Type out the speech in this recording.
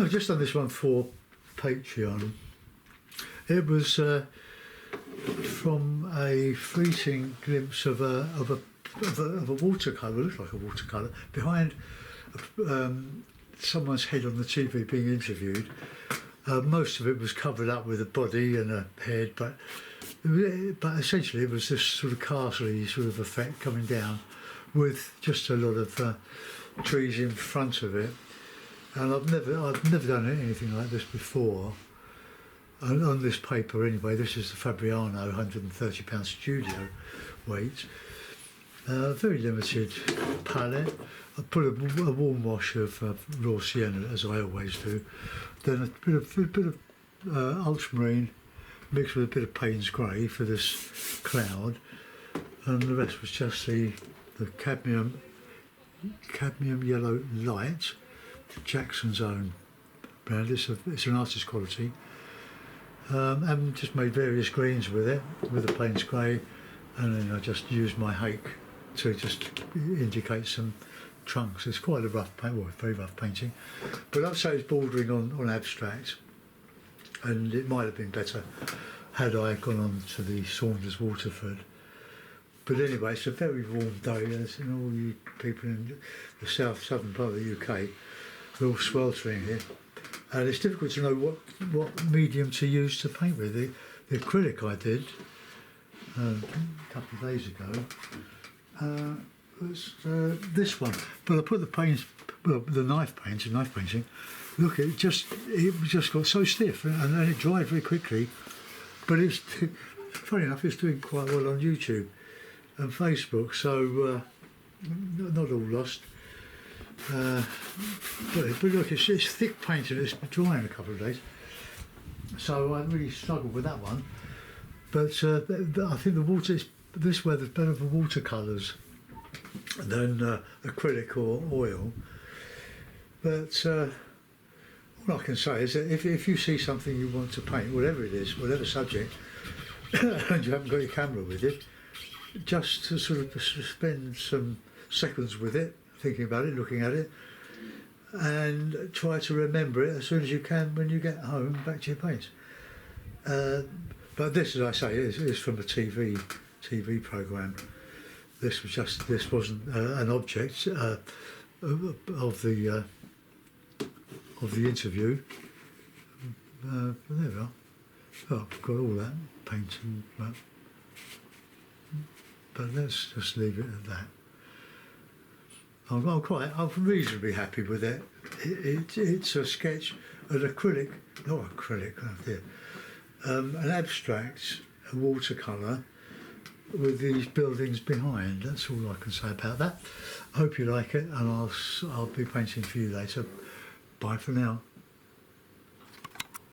just done this one for Patreon. It was from a fleeting glimpse of a watercolour, looks like a watercolour, behind someone's head on the TV being interviewed. Most of it was covered up with a body and a head, but essentially it was this sort of castle-y sort of effect coming down with just a lot of trees in front of it. And I've never done anything like this before. And on this paper anyway, this is the Fabriano £130 studio weight. Very limited palette. I put a warm wash of raw sienna, as I always do. Then a bit of ultramarine mixed with a bit of Payne's grey for this cloud, and the rest was just the cadmium yellow light, Jackson's own brand. It's an artist quality. And just made various greens with it, with the Payne's grey, and then I just used my hake to just indicate some trunks. It's quite a rough paint, well, very rough painting, but I'd say it's bordering on abstract, and it might have been better had I gone on to the Saunders Waterford. But anyway, it's a very warm day, as in all you people in the southern part of the UK, we're all sweltering here, and it's difficult to know what medium to use to paint with. The acrylic I did a couple of days ago was this one, but I put the paints, well, the knife painting. Look, it just got so stiff, and then it dried very quickly. But it's funny enough, it's doing quite well on YouTube and Facebook, so not all lost. But look, it's thick paint and it's dry in a couple of days, so I really struggled with that one. But I think this weather's better for watercolours than acrylic or oil. But all I can say is that if you see something you want to paint, whatever it is, whatever subject, and you haven't got your camera with it, just to sort of spend some seconds with it, thinking about it, looking at it, and try to remember it as soon as you can when you get home back to your paints. But this, as I say, is from a TV programme. This wasn't an object of the interview. There we are. Oh, I've got all that painting, but let's just leave it at that. I'm reasonably happy with it. It's a sketch, an abstract, a watercolour with these buildings behind. That's all I can say about that. I hope you like it, and I'll be painting for you later. Bye for now.